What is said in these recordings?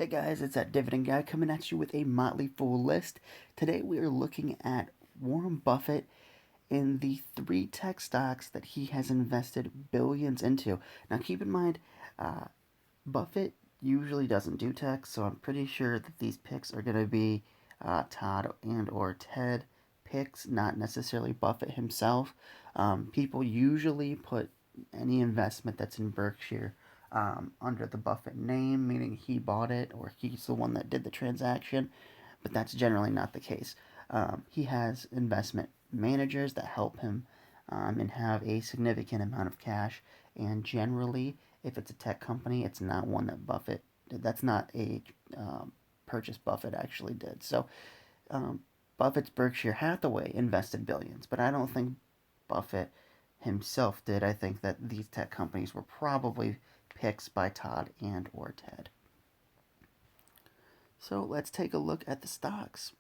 Hey guys, it's that Dividend guy coming at you with a motley fool list. Today we are looking at Warren Buffett in the three tech stocks that he has invested billions into. Now keep in mind, uh, Buffett usually doesn't do tech, so I'm pretty sure that these picks are going to be Todd and or Ted picks, not necessarily Buffett himself. People usually put any investment that's in Berkshire under the Buffett name, meaning he bought it or he's the one that did the transaction, but that's generally not the case. He has investment managers that help him and have a significant amount of cash, and generally, if it's a tech company, it's not one that Buffett. That's not a purchase Buffett actually did. So um, Buffett's Berkshire Hathaway invested billions, but I don't think Buffett himself did. I think that these tech companies were probably picks by Todd and or Ted. So let's take a look at the stocks.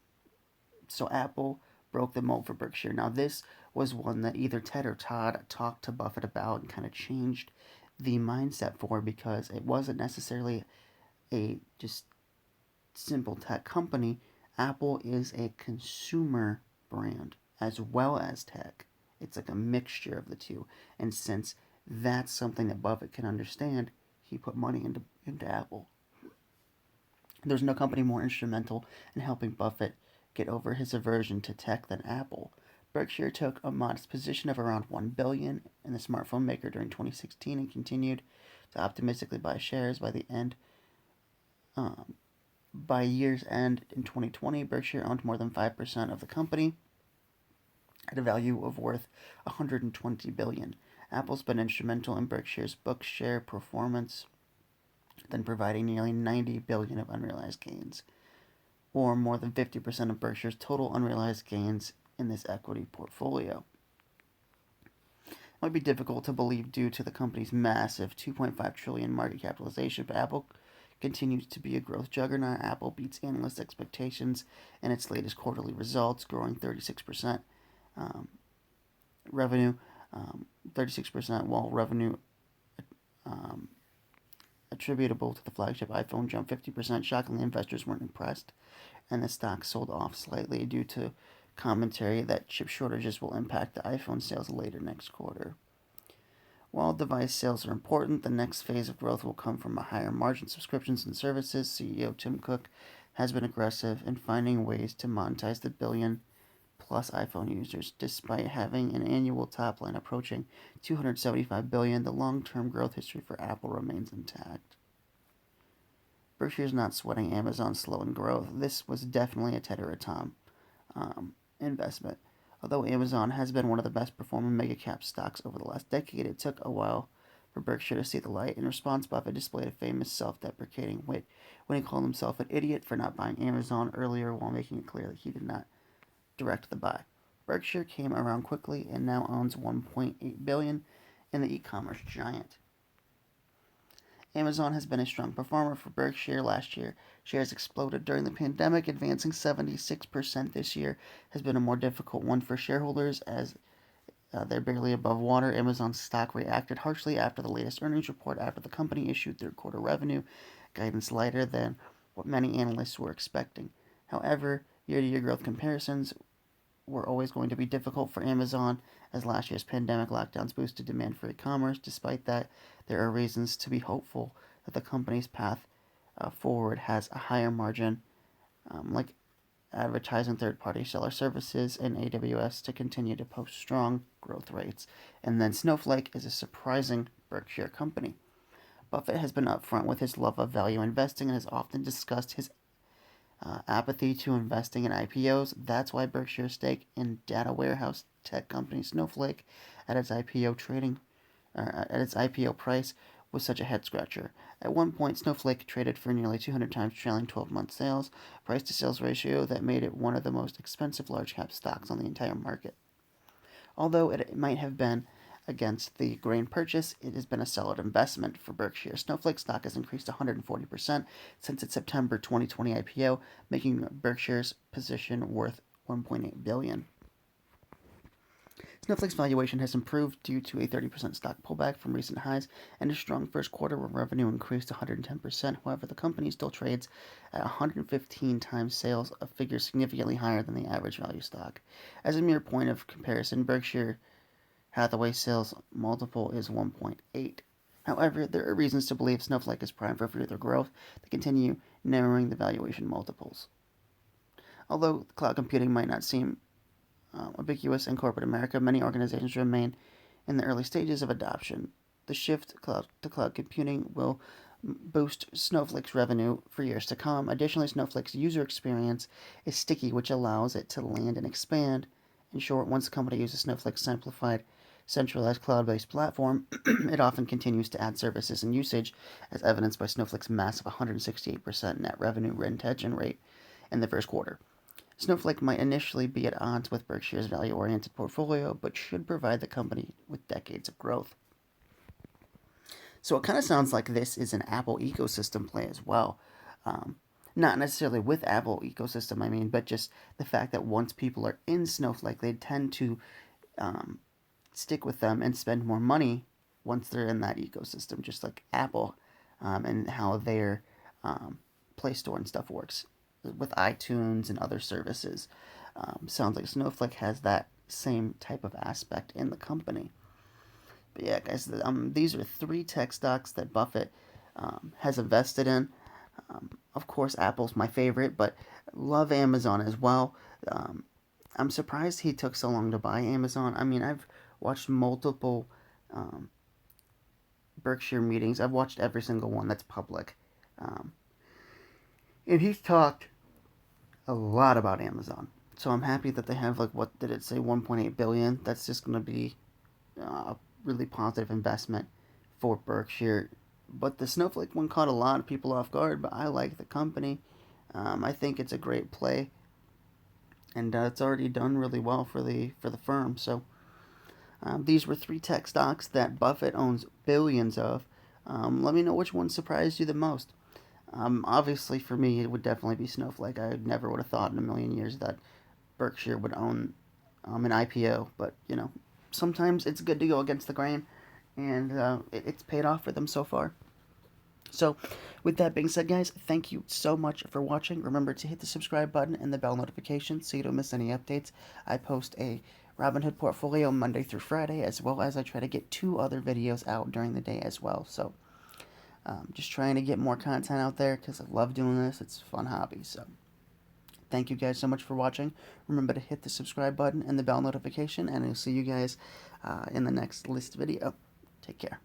So Apple broke the mold for Berkshire. Now this was one that either Ted or Todd talked to Buffett about and kind of changed the mindset for because it wasn't necessarily a just simple tech company. Apple is a consumer brand as well as tech. It's like a mixture of the two. And since that's something that Buffett can understand, he put money into Apple. There's no company more instrumental in helping Buffett get over his aversion to tech than Apple. Berkshire took a modest position of around 1 billion dollars in the smartphone maker during 2016 and continued to optimistically buy shares um, by year's end in 2020. Berkshire owned more than 5% of the company at a value of worth 120 billion dollars. Apple's been instrumental in Berkshire's book share performance, then providing nearly 90 billion dollars of unrealized gains, or more than 50% of Berkshire's total unrealized gains in this equity portfolio. It might be difficult to believe due to the company's massive 2.5 trillion market capitalization, but Apple continues to be a growth juggernaut. Apple beats analyst expectations in its latest quarterly results, growing 36% um, revenue, 36%, while revenue um, attributable to the flagship iPhone jumped 50%. Shockingly, investors weren't impressed, and the stock sold off slightly due to commentary that chip shortages will impact the iPhone sales later next quarter. While device sales are important, the next phase of growth will come from a higher margin subscriptions and services. CEO Tim Cook has been aggressive in finding ways to monetize the billion plus iPhone users. Despite having an annual top line approaching 275 billion, the long-term growth history for Apple remains intact. Berkshire is not sweating Amazon's slowing growth. This was definitely a Ted or a Tom investment. Although Amazon has been one of the best performing mega cap stocks over the last decade, it took a while for Berkshire to see the light. In response, Buffett displayed a famous self-deprecating wit when he called himself an idiot for not buying Amazon earlier while making it clear that he did not direct the buy. Berkshire came around quickly and now owns 1.8 billion dollars in the e-commerce giant. Amazon has been a strong performer for Berkshire last year. Shares exploded during the pandemic, advancing 76% this year has been a more difficult one for shareholders as they're barely above water. Amazon's stock reacted harshly after the latest earnings report after the company issued third quarter revenue guidance lighter than what many analysts were expecting. However, year-to-year growth comparisons were always going to be difficult for Amazon as last year's pandemic lockdowns boosted demand for e-commerce. Despite that, there are reasons to be hopeful that the company's path forward has a higher margin, like advertising third-party seller services and AWS to continue to post strong growth rates. And then Snowflake is a surprising Berkshire company. Buffett has been upfront with his love of value investing and has often discussed his apathy to investing in IPOs. That's why Berkshire's stake in data warehouse tech company Snowflake at its IPO trading at its IPO price was such a head scratcher. At one point, Snowflake traded for nearly 200 times trailing 12-month sales, price to sales ratio that made it one of the most expensive large cap stocks on the entire market. Although it might have been against the grain purchase, it has been a solid investment for Berkshire. Snowflake stock has increased 140% since its September 2020 IPO, making Berkshire's position worth 1.8 billion. Snowflake's valuation has improved due to a 30% stock pullback from recent highs and a strong first quarter where revenue increased 110%. However, the company still trades at 115 times sales, a figure significantly higher than the average value stock. As a mere point of comparison, Berkshire Hathaway's sales multiple is 1.8. However, there are reasons to believe Snowflake is primed for further growth to continue narrowing the valuation multiples. Although cloud computing might not seem ubiquitous in corporate America, many organizations remain in the early stages of adoption. The shift to cloud computing will boost Snowflake's revenue for years to come. Additionally, Snowflake's user experience is sticky, which allows it to land and expand. In short, once a company uses Snowflake's simplified, centralized cloud-based platform, it often continues to add services and usage, as evidenced by Snowflake's massive 168% net revenue retention rate in the first quarter. Snowflake might initially be at odds with Berkshire's value-oriented portfolio, but should provide the company with decades of growth. So it kind of sounds like this is an Apple ecosystem play as well. Not necessarily with Apple ecosystem, I mean, but just the fact that once people are in Snowflake, they tend to stick with them and spend more money once they're in that ecosystem, just like Apple and how their Play Store and stuff works with iTunes and other services. Sounds like Snowflake has that same type of aspect in the company. But yeah, guys, these are 3 tech stocks that Buffett has invested in. Of course, Apple's my favorite, but love Amazon as well. I'm surprised he took so long to buy Amazon. I mean, I've watched multiple Berkshire meetings. I've watched every single one that's public. And he's talked a lot about Amazon. So I'm happy that they have, like, what did it say, 1.8 billion. That's just going to be a really positive investment for Berkshire. But the Snowflake one caught a lot of people off guard, but I like the company. I think it's a great play, and it's already done really well for the firm. So these were 3 tech stocks that Buffett owns billions of. Let me know which one surprised you the most. Obviously, for me, it would definitely be Snowflake. I never would have thought in a million years that Berkshire would own an IPO, but sometimes it's good to go against the grain, and it's paid off for them so far. So, with that being said, guys, thank you so much for watching. Remember to hit the subscribe button and the bell notification so you don't miss any updates. I post a Robinhood portfolio Monday through Friday, as well as I try to get 2 other videos out during the day as well. So, just trying to get more content out there because I love doing this. It's a fun hobby. So, thank you guys so much for watching. Remember to hit the subscribe button and the bell notification, and I'll see you guys in the next list video. Take care.